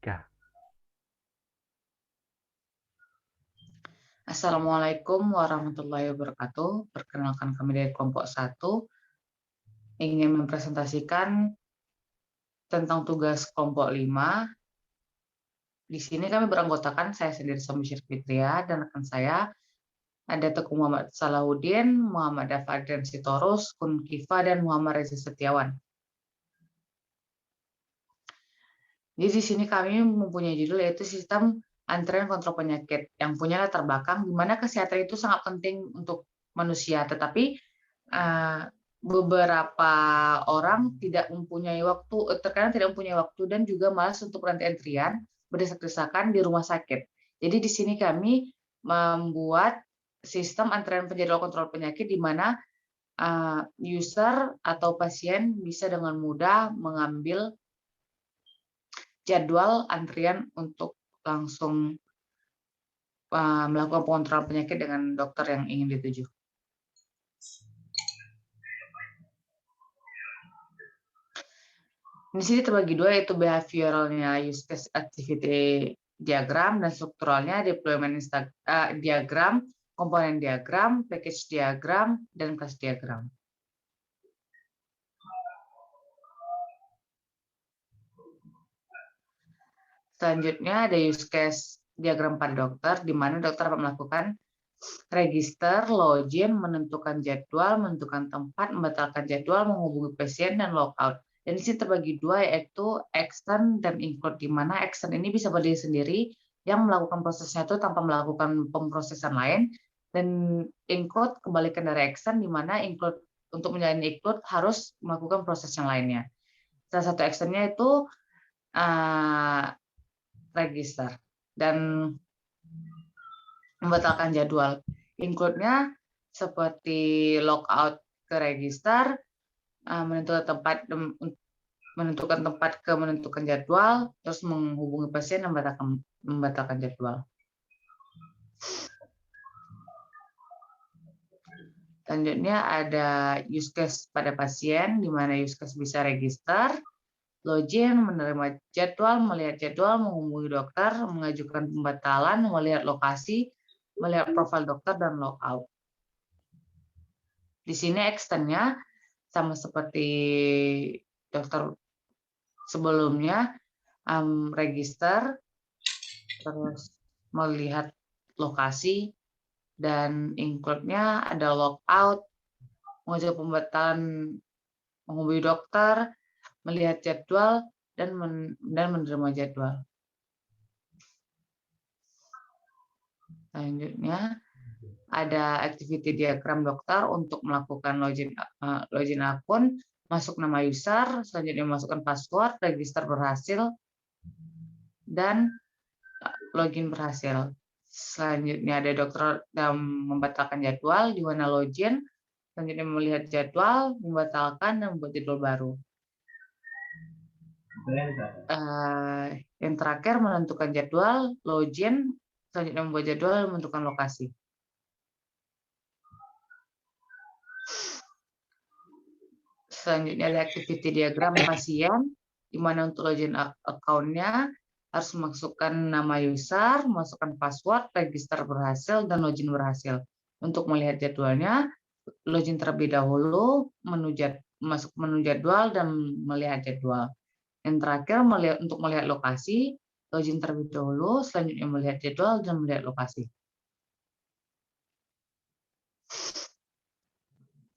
3. Assalamualaikum warahmatullahi wabarakatuh. Perkenalkan kami dari kelompok 1 ingin mempresentasikan tentang tugas kelompok 5. Di sini kami beranggotakan saya sendiri Samsyir Fitria dan rekan saya ada Teguh Muhammad Salahuddin, Muhammad Dafadrian Sitorus, Kun Kifa, dan Muhammad Reza Setiawan. Jadi di sini kami mempunyai judul yaitu sistem antrian kontrol penyakit yang punya latar belakang di mana kesehatan itu sangat penting untuk manusia, tetapi beberapa orang tidak mempunyai waktu, terkadang tidak mempunyai waktu dan juga malas untuk antrian berdesak-desakan di rumah sakit. Jadi di sini kami membuat sistem antrian penjadwal kontrol penyakit di mana user atau pasien bisa dengan mudah mengambil jadwal antrian untuk langsung melakukan pengontrolan penyakit dengan dokter yang ingin dituju. Di sini terbagi dua, yaitu behavioralnya use case activity diagram dan strukturalnya deployment diagram, komponen diagram, package diagram, dan class diagram. Selanjutnya ada use case diagram pada dokter, di mana dokter akan melakukan register, login, menentukan jadwal, menentukan tempat, membatalkan jadwal, menghubungi pasien, dan logout. Dan di sini terbagi dua, yaitu extend dan include, di mana extend ini bisa berdiri sendiri, yang melakukan prosesnya itu tanpa melakukan pemrosesan lain, dan include kebalikan dari extend, di mana include untuk menjalani include harus melakukan proses yang lainnya. Salah satu extendnya itu register dan membatalkan jadwal. Include-nya seperti logout ke register, menentukan tempat ke menentukan jadwal, terus menghubungi pasien dan membatalkan jadwal. Selanjutnya ada use case pada pasien, di mana use case bisa register, login, menerima jadwal, melihat jadwal, menghubungi dokter, mengajukan pembatalan, melihat lokasi, melihat profil dokter, dan logout. Di sini extend-nya sama seperti dokter sebelumnya, register, terus melihat lokasi, dan include-nya ada logout, mengajukan pembatalan, menghubungi dokter, melihat jadwal, dan menerima jadwal. Selanjutnya ada activity diagram dokter untuk melakukan login akun, masuk nama user, selanjutnya masukkan password, register berhasil, dan login berhasil. Selanjutnya ada dokter yang membatalkan jadwal, di mana login, selanjutnya melihat jadwal, membatalkan, dan membuat jadwal baru. Yang terakhir menentukan jadwal, login, selanjutnya membuat jadwal, menentukan lokasi. Selanjutnya ada activity diagram pasien, di mana untuk login account-nya harus masukkan nama user, masukkan password, register berhasil, dan login berhasil. Untuk melihat jadwalnya, login terlebih dahulu, masuk menu jadwal, dan melihat jadwal. Yang terakhir untuk melihat lokasi, login terlebih dahulu, selanjutnya melihat jadwal, dan melihat lokasi.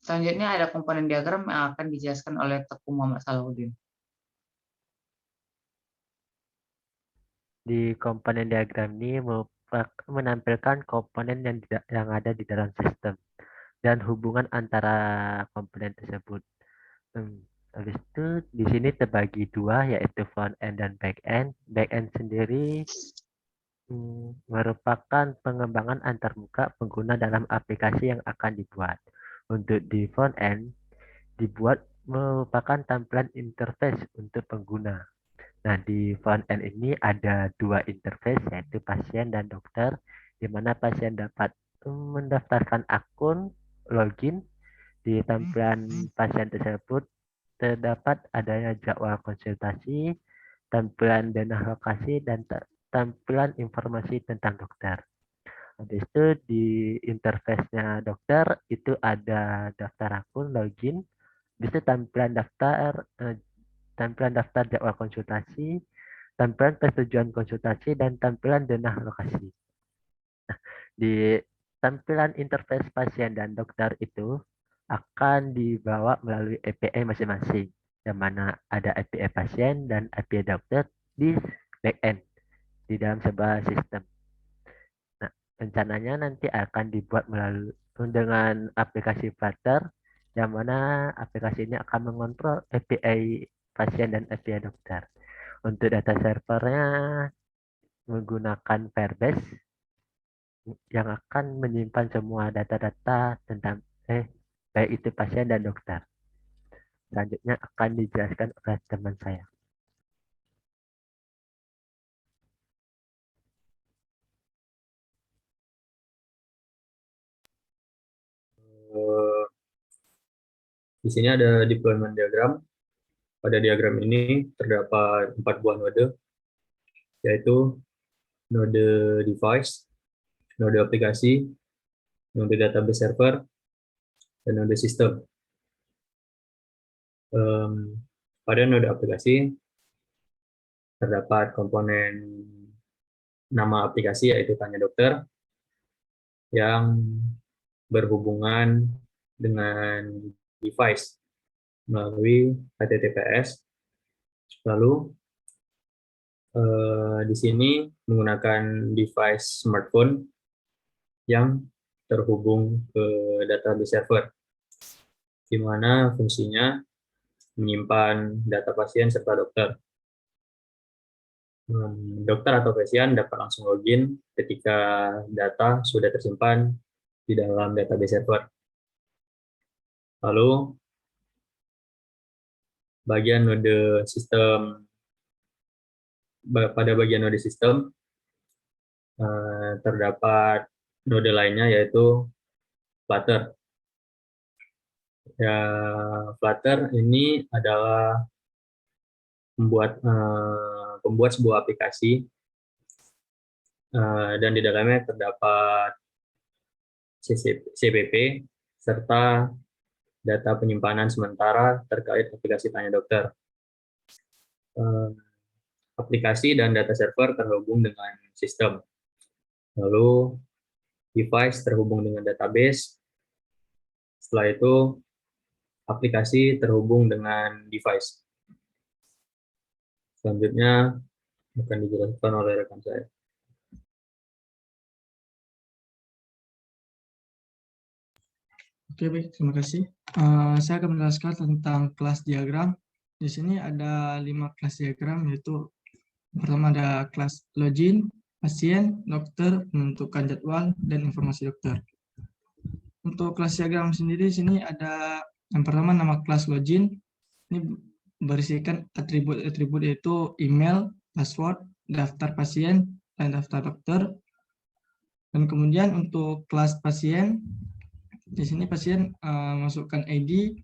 Selanjutnya ada komponen diagram yang akan dijelaskan oleh Teguh Muhammad Salahuddin. Di komponen diagram ini menampilkan komponen yang ada di dalam sistem dan hubungan antara komponen tersebut. Habis itu di sini terbagi dua, yaitu front end dan back end. Back end sendiri merupakan pengembangan antarmuka pengguna dalam aplikasi yang akan dibuat. Untuk di front end dibuat merupakan tampilan interface untuk pengguna. Nah, di front end ini ada dua interface, yaitu pasien dan dokter, di mana pasien dapat mendaftarkan akun, login. Di tampilan pasien tersebut terdapat adanya jadwal konsultasi, tampilan denah lokasi, dan tampilan informasi tentang dokter. Habis itu di interface-nya dokter itu ada daftar akun, login, bisa tampilan daftar jadwal konsultasi, tampilan persetujuan konsultasi, dan tampilan denah lokasi. Di tampilan interface pasien dan dokter itu akan dibawa melalui API masing-masing, yang mana ada API pasien dan API dokter di backend di dalam sebuah sistem. Nah, rencananya nanti akan dibuat melalui dengan aplikasi Flutter, yang mana aplikasi ini akan mengontrol API pasien dan API dokter. Untuk data servernya menggunakan Firebase yang akan menyimpan semua data-data tentang baik itu pasien dan dokter. Selanjutnya akan dijelaskan oleh teman saya. Di sini ada deployment diagram. Pada diagram ini terdapat 4 buah node, yaitu node device, node aplikasi, node database server, dan node sistem. Pada node aplikasi terdapat komponen nama aplikasi, yaitu Tanya Dokter, yang berhubungan dengan device melalui HTTPS. Lalu di sini menggunakan device smartphone yang terhubung ke database server, di mana fungsinya menyimpan data pasien serta dokter. Dokter atau pasien dapat langsung login ketika data sudah tersimpan di dalam database server. Lalu pada bagian node sistem terdapat node lainnya, yaitu Flutter. Ya, Flutter ini adalah pembuat sebuah aplikasi, dan di dalamnya terdapat CPP serta data penyimpanan sementara terkait aplikasi Tanya Dokter. Aplikasi dan data server terhubung dengan sistem. Lalu device terhubung dengan database. Setelah itu aplikasi terhubung dengan device. Selanjutnya akan dijelaskan oleh rekan saya. Oke, baik, terima kasih. Saya akan menjelaskan tentang kelas diagram. Di sini ada 5 kelas diagram, yaitu pertama ada kelas login, pasien, dokter, menentukan jadwal, dan informasi dokter. Untuk kelas diagram sendiri, di sini ada yang pertama nama kelas login. Ini berisikan atribut-atribut yaitu email, password, daftar pasien, dan daftar dokter. Dan kemudian untuk kelas pasien, di sini pasien masukkan ID,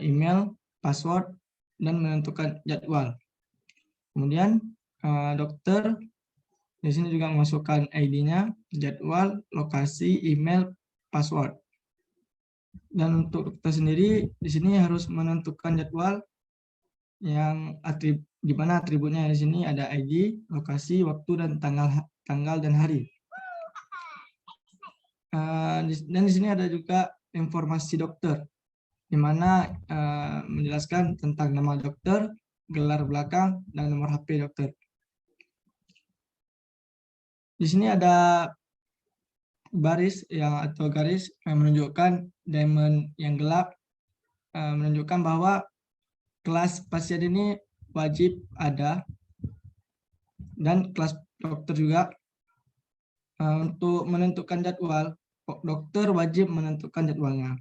email, password, dan menentukan jadwal. Kemudian dokter di sini juga memasukkan ID-nya, jadwal, lokasi, email, password. Dan untuk dokter sendiri di sini harus menentukan jadwal yang di mana atributnya di sini ada ID, lokasi, waktu, dan tanggal dan hari. Dan di sini ada juga informasi dokter, di mana menjelaskan tentang nama dokter, gelar belakang, dan nomor HP dokter. Di sini ada baris atau garis yang menunjukkan diamond yang gelap, menunjukkan bahwa kelas pasien ini wajib ada, dan kelas dokter juga. Untuk menentukan jadwal, dokter wajib menentukan jadwalnya.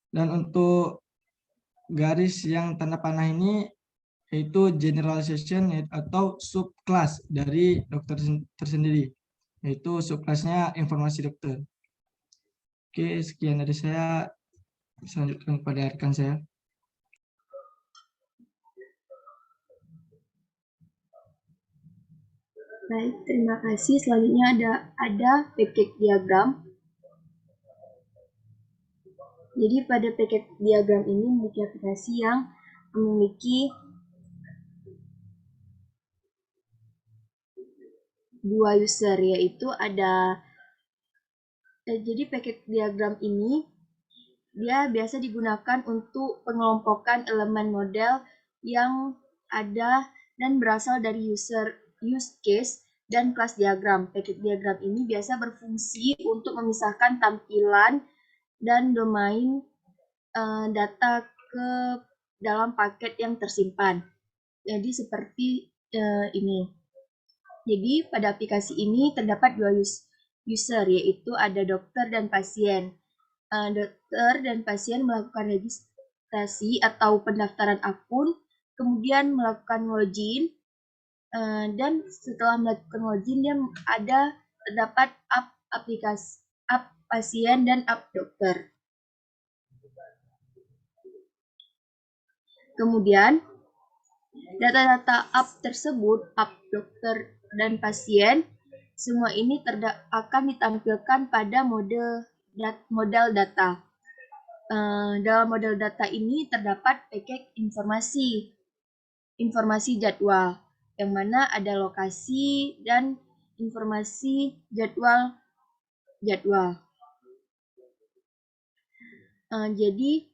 Dan untuk garis yang tanda panah ini yaitu generalization atau subclass dari dokter tersendiri, yaitu subclassnya informasi dokter. Oke, sekian dari saya. Selanjutkan kepada rekan saya. Baik, terima kasih. Selanjutnya ada package diagram. Jadi pada package diagram ini memiliki aplikasi yang memiliki dua user, yaitu ada jadi package diagram ini dia biasa digunakan untuk pengelompokan elemen model yang ada dan berasal dari use case dan kelas diagram. Package diagram ini biasa berfungsi untuk memisahkan tampilan dan domain data ke dalam paket yang tersimpan. Jadi seperti ini. Jadi pada aplikasi ini terdapat dua user, yaitu ada dokter dan pasien. Dokter dan pasien melakukan registrasi atau pendaftaran akun, kemudian melakukan login, dan setelah melakukan login dia terdapat app aplikasi, app pasien dan app dokter. Kemudian data-data app tersebut, app dokter dan pasien, semua ini akan ditampilkan pada model data. Dalam model data ini terdapat paket informasi jadwal, yang mana ada lokasi dan informasi jadwal. Jadi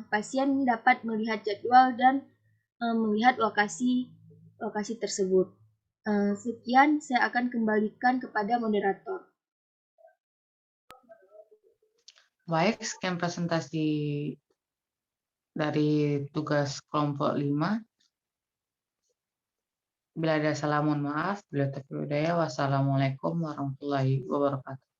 pasien dapat melihat jadwal dan melihat lokasi tersebut. Sekian, saya akan kembalikan kepada moderator. Baik, sekian presentasi dari tugas kelompok 5. Bila ada salah mohon maaf. Bila taufiq wal hidayah, wassalamualaikum warahmatullahi wabarakatuh.